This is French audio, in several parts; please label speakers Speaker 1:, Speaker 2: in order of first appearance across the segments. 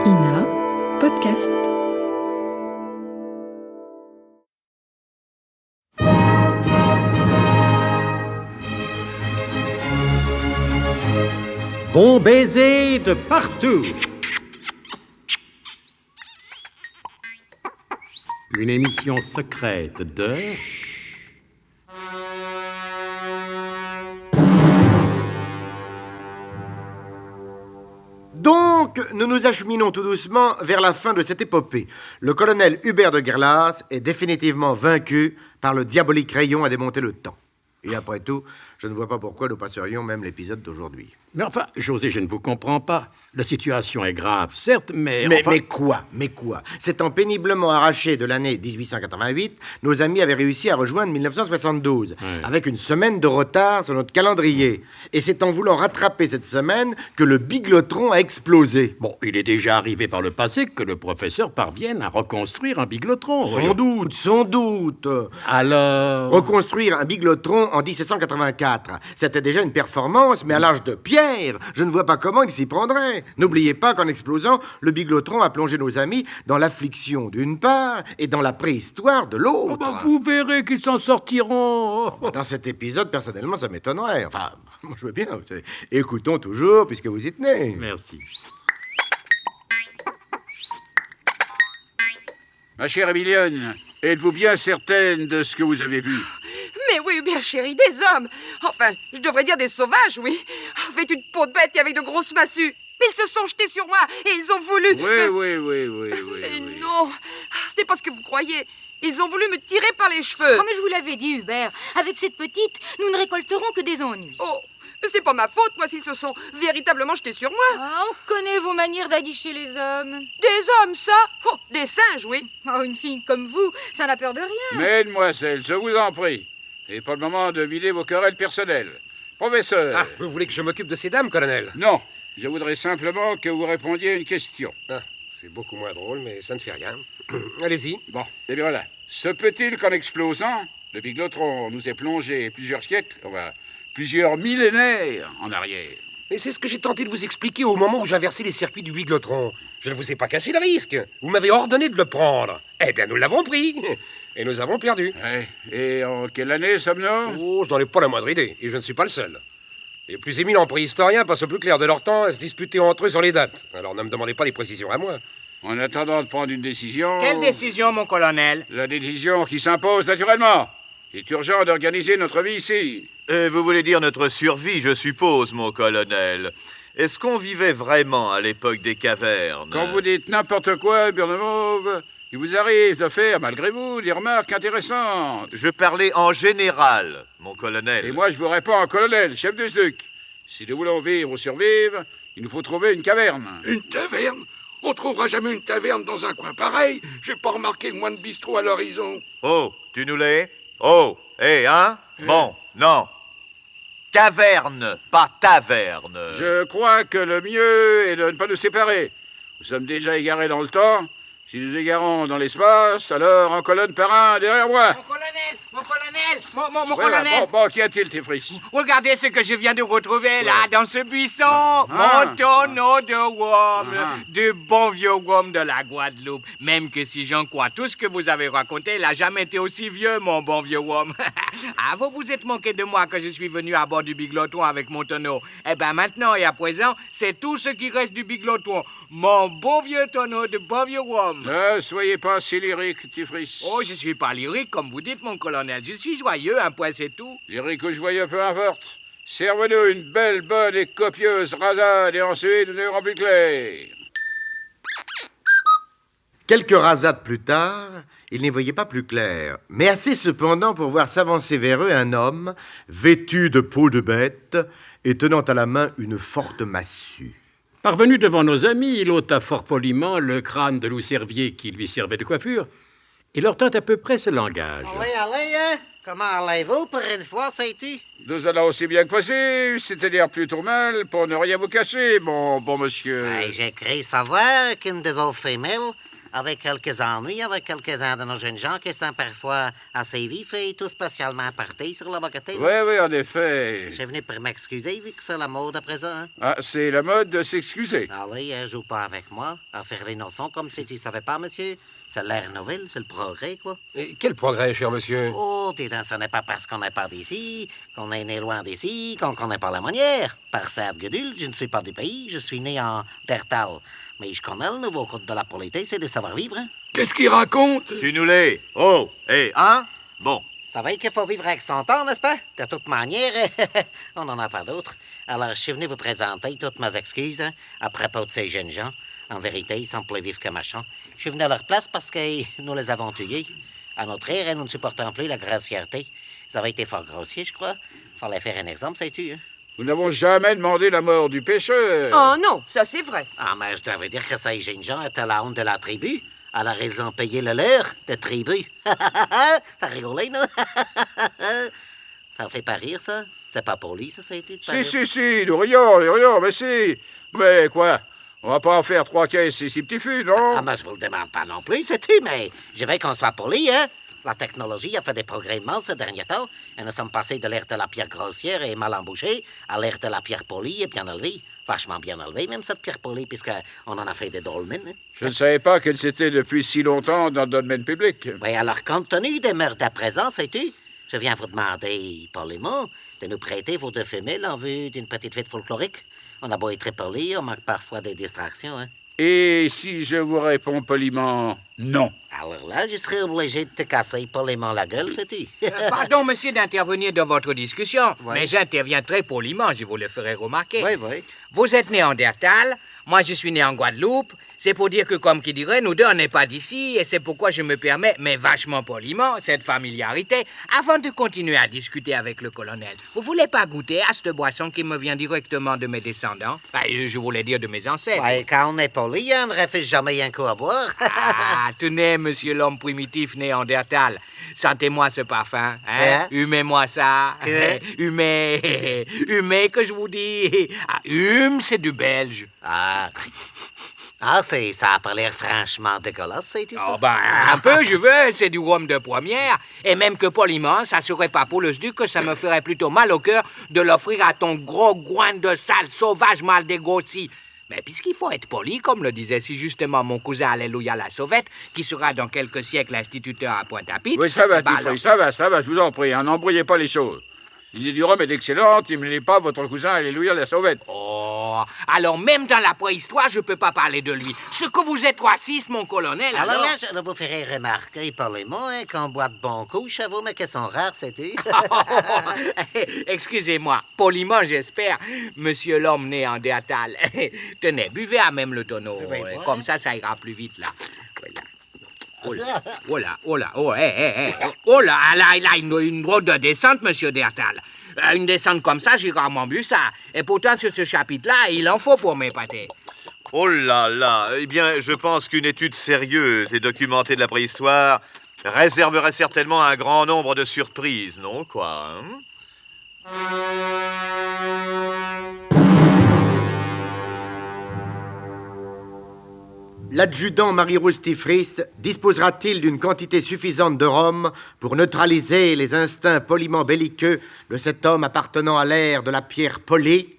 Speaker 1: Ina Podcast.
Speaker 2: Bon baiser de partout. Une émission secrète de...
Speaker 3: Donc, nous nous acheminons tout doucement vers la fin de cette épopée. Le colonel Hubert de Gerlas est définitivement vaincu par le diabolique rayon à démonter le temps. Et après tout, je ne vois pas pourquoi nous passerions même l'épisode d'aujourd'hui.
Speaker 2: Mais enfin, José, je ne vous comprends pas. La situation est grave, certes, mais
Speaker 3: quoi S'étant péniblement arrachés de l'année 1888, nos amis avaient réussi à rejoindre 1972, avec une semaine de retard sur notre calendrier. Et c'est en voulant rattraper cette semaine que le biglotron a explosé.
Speaker 2: Bon, il est déjà arrivé par le passé que le professeur parvienne à reconstruire un biglotron.
Speaker 3: Sans doute.
Speaker 2: Alors...
Speaker 3: Reconstruire un biglotron en 1784, c'était déjà une performance, mais à l'âge de pierre, je ne vois pas comment il s'y prendrait. N'oubliez pas qu'en explosant, le biglotron a plongé nos amis dans l'affliction d'une part et dans la préhistoire de l'autre.
Speaker 2: Oh bah, vous verrez qu'ils s'en sortiront.
Speaker 3: Dans cet épisode, personnellement, ça m'étonnerait. Enfin, moi je veux bien. Écoutons toujours, puisque vous y tenez.
Speaker 2: Merci.
Speaker 4: Ma chère Emilienne, êtes-vous bien certaine de ce que vous avez vu?
Speaker 5: Mais oui, bien chérie, des hommes. Enfin, je devrais dire des sauvages, oui. Vêtus de peau de bête et avec de grosses massues. Mais ils se sont jetés sur moi et ils ont voulu...
Speaker 4: Oui.
Speaker 5: Non, ce n'est pas ce que vous croyez. Ils ont voulu me tirer par les cheveux.
Speaker 6: Oh, mais je vous l'avais dit, Hubert. Avec cette petite, nous ne récolterons que des ennuis.
Speaker 5: Oh, mais ce n'est pas ma faute, moi, s'ils se sont véritablement jetés sur moi.
Speaker 6: Ah, on connaît vos manières d'aguicher les hommes.
Speaker 5: Des hommes, ça? Oh, des singes, oui.
Speaker 6: Oh, une fille comme vous, ça n'a peur de rien.
Speaker 4: Mesdemoiselles, je vous en prie. Et pas le moment de vider vos querelles personnelles. Professeur.
Speaker 7: Ah, vous voulez que je m'occupe de ces dames, colonel?
Speaker 4: Non, je voudrais simplement que vous répondiez à une question.
Speaker 7: Ah, c'est beaucoup moins drôle, mais ça ne fait rien. Allez-y.
Speaker 4: Bon, et bien voilà. Se peut-il qu'en explosant, le biglotron nous ait plongé plusieurs siècles, plusieurs millénaires en arrière?
Speaker 7: Mais c'est ce que j'ai tenté de vous expliquer au moment où j'inversais les circuits du biglotron. Je ne vous ai pas caché le risque. Vous m'avez ordonné de le prendre. Eh bien, nous l'avons pris. Et nous avons perdu.
Speaker 4: Ouais. Et en quelle année sommes-nous?
Speaker 7: Oh, je n'en ai pas la moindre idée. Et je ne suis pas le seul. Les plus éminents préhistoriens passent au plus clair de leur temps à se disputer entre eux sur les dates. Alors ne me demandez pas des précisions à moi.
Speaker 4: En attendant de prendre une décision...
Speaker 8: Quelle décision, mon colonel?
Speaker 4: La décision qui s'impose naturellement. Il est urgent d'organiser notre vie ici.
Speaker 9: Vous voulez dire notre survie, je suppose, mon colonel. Est-ce qu'on vivait vraiment à l'époque des cavernes?
Speaker 4: Quand vous dites n'importe quoi, Burnham, il vous arrive de faire, malgré vous, des remarques intéressantes.
Speaker 9: Je parlais en général, mon colonel.
Speaker 4: Et moi, je vous réponds en colonel, chef du SDUC. Si nous voulons vivre ou survivre, il nous faut trouver une caverne.
Speaker 10: Une taverne? On trouvera jamais une taverne dans un coin pareil. J'ai pas remarqué le moins de bistrot à l'horizon.
Speaker 9: Oh, tu nous l'es? Oh, hein? Bon, non. Caverne, pas taverne.
Speaker 4: Je crois que le mieux est de ne pas nous séparer. Nous sommes déjà égarés dans le temps. Si nous égarons dans l'espace, alors en colonne par un derrière moi.
Speaker 8: Mon colonel.
Speaker 4: Bon, qu'y a-t-il, tes frisses?
Speaker 8: Regardez ce que je viens de retrouver là, dans ce buisson. Mon tonneau de worm, du bon vieux worm de la Guadeloupe. Même que si j'en crois tout ce que vous avez raconté, il n'a jamais été aussi vieux, mon bon vieux worm. Ah, vous vous êtes moqué de moi que je suis venu à bord du biglotron avec mon tonneau. Eh bien, maintenant et à présent, c'est tout ce qui reste du biglotron. Mon beau vieux tonneau de bon vieux worm.
Speaker 4: Ne soyez pas si lyrique, tes frisses.
Speaker 8: Oh, je suis pas lyrique, comme vous dites, mon colonel. Je suis joyeux, un point, c'est tout.
Speaker 4: Lyrique ou joyeux, peu importe. Servez-nous une belle, bonne et copieuse rasade et ensuite nous verrons plus clair.
Speaker 3: Quelques rasades plus tard, ils n'y voyaient pas plus clair, mais assez cependant pour voir s'avancer vers eux un homme, vêtu de peau de bête et tenant à la main une forte massue.
Speaker 2: Parvenu devant nos amis, il ôta fort poliment le crâne de loup-cervier qui lui servait de coiffure et leur tint à peu près ce langage.
Speaker 11: Allez, hein? Comment allez-vous pour une fois, sais-tu?
Speaker 4: Nous allons aussi bien que possible, c'est-à-dire plutôt mal, pour ne rien vous cacher, mon bon monsieur.
Speaker 11: J'ai cru savoir qu'une de vos femelles avec quelques ennuis, avec quelques-uns de nos jeunes gens qui sont parfois assez vifs et tout spécialement partis sur la bagatelle.
Speaker 4: Oui, en effet.
Speaker 11: Je suis venu pour m'excuser, vu que c'est la mode à présent. Hein?
Speaker 4: Ah, c'est la mode de s'excuser.
Speaker 11: Allez, joue pas avec moi, à faire les notions comme si tu savais pas, monsieur. C'est l'air nouvelle, c'est le progrès, quoi.
Speaker 7: Et quel progrès, cher monsieur?
Speaker 11: Oh, dis donc, ce n'est pas parce qu'on n'est pas d'ici, qu'on est né loin d'ici, qu'on connaît pas la manière. Par Sainte-Gudule, je ne suis pas du pays, je suis né en Dertal. Mais je connais le nouveau code de la politesse et de savoir-vivre, hein.
Speaker 10: Qu'est-ce qu'il raconte?
Speaker 9: Tu nous l'es. Oh, hein? Bon.
Speaker 11: Vous savez qu'il faut vivre avec son temps, n'est-ce pas? De toute manière, on n'en a pas d'autres. Alors, je suis venu vous présenter toutes mes excuses, hein, à propos de ces jeunes gens. En vérité, ils sont plus vifs que machin. Je suis venu à leur place parce que nous les avons tués. À notre ère, et nous ne supportons plus la grossièreté. Ils avaient été fort grossiers, je crois. Fallait faire un exemple, sais-tu, hein?
Speaker 4: Nous n'avons jamais demandé la mort du pécheur.
Speaker 5: Oh non, ça c'est vrai.
Speaker 11: Ah, mais je devais dire que ces jeunes gens étaient la honte de la tribu. Alors, ils ont payé le leur de tribu. Ça rigolait, non? Ça fait pas rire, ça? C'est pas poli, ça, sais-tu?
Speaker 4: Si, nous rions, mais si. Mais quoi? On va pas en faire 3 caisses et 6 petits fûts, non?
Speaker 11: Ah, ben, je vous le demande pas non plus, sais-tu, mais je veux qu'on soit poli, hein? La technologie a fait des progrès immenses ces derniers temps, et nous sommes passés de l'ère de la pierre grossière et mal embouchée à l'ère de la pierre polie et bien élevée. Vachement bien élevée, même cette pierre polie, puisqu'on en a fait des dolmens, hein?
Speaker 4: Je ne savais pas qu'elle s'était depuis si longtemps dans le domaine public.
Speaker 11: Oui, alors, compte tenu des mœurs d'à présent, sais-tu, je viens vous demander, poliment, de nous prêter vos 2 femelles en vue d'une petite fête folklorique. On a beau être très poli, on manque parfois des distractions, hein.
Speaker 4: Et si je vous réponds poliment non?
Speaker 11: Alors là, je serais obligé de te casser poliment la gueule, sais-tu?
Speaker 8: Pardon, monsieur, d'intervenir dans votre discussion,
Speaker 11: Ouais.
Speaker 8: mais j'interviens très poliment, je vous le ferai remarquer.
Speaker 11: Oui.
Speaker 8: Vous êtes né en Dertal, moi je suis né en Guadeloupe. C'est pour dire que, comme qui dirait, nous deux on n'est pas d'ici, et c'est pourquoi je me permets, mais vachement poliment, cette familiarité, avant de continuer à discuter avec le colonel. Vous voulez pas goûter à cette boisson qui me vient directement de mes descendants? Je voulais dire de mes ancêtres.
Speaker 11: Ouais, quand on est poli, on ne refuse jamais un coup à boire.
Speaker 8: Ah, tenez, monsieur l'homme primitif né en Dertal. Sentez-moi ce parfum, hein? Humez-moi ça. Humez que je vous dis. Ah, c'est du belge.
Speaker 11: Ça a pas l'air franchement dégueulasse, sais-tu ça?
Speaker 8: Oh ben, un peu, je veux, c'est du rhum de première. Et même que poliment, ça serait pas pour le SDUC que ça me ferait plutôt mal au cœur de l'offrir à ton gros groin de sale sauvage mal dégrossi. Mais puisqu'il faut être poli, comme le disait si justement mon cousin Alléluia la Sauvette, qui sera dans quelques siècles instituteur à Pointe-à-Pitre...
Speaker 4: Oui, ça va,
Speaker 8: bah
Speaker 4: Tifrey, ça va, je vous en prie, hein, n'embrouillez pas les choses. L'idée du rhum est excellente, il ne l'est pas votre cousin Alléluia la Sauvette.
Speaker 8: Oh, alors même dans la préhistoire, je peux pas parler de lui. Ce que vous êtes raciste, mon colonel,
Speaker 11: Alors là, je vous ferai remarquer poliment hein, qu'on boit de bons coups chez vous, mais qu'elles sont rares, sais-tu?
Speaker 8: Excusez-moi, poliment, j'espère, monsieur l'homme né en Dertal. Tenez, buvez à même le tonneau. Comme ça ira plus vite, là. Voilà. Oh là, il a une drôle de descente, monsieur Dertal. Une descente comme ça, j'ai rarement bu ça. Et pourtant, sur ce chapitre-là, il en faut pour m'épater.
Speaker 9: Oh là là. Eh bien, je pense qu'une étude sérieuse et documentée de la préhistoire réserverait certainement un grand nombre de surprises, non, quoi, hein?
Speaker 3: L'adjudant Marie-Rose Tifrist disposera-t-il d'une quantité suffisante de rhum pour neutraliser les instincts poliment belliqueux de cet homme appartenant à l'ère de la pierre polie?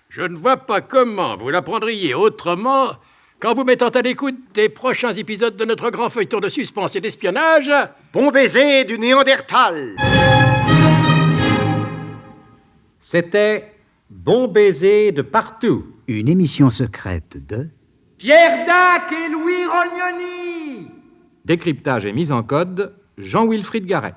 Speaker 2: Je ne vois pas comment vous l'apprendriez autrement qu'en vous mettant à l'écoute des prochains épisodes de notre grand feuilleton de suspense et d'espionnage.
Speaker 3: Bon baiser du Néandertal.
Speaker 12: C'était Bon baiser de partout.
Speaker 13: Une émission secrète de...
Speaker 12: Pierre Dac et Louis Rognoni.
Speaker 14: Décryptage et mise en code, Jean-Wilfried Garret.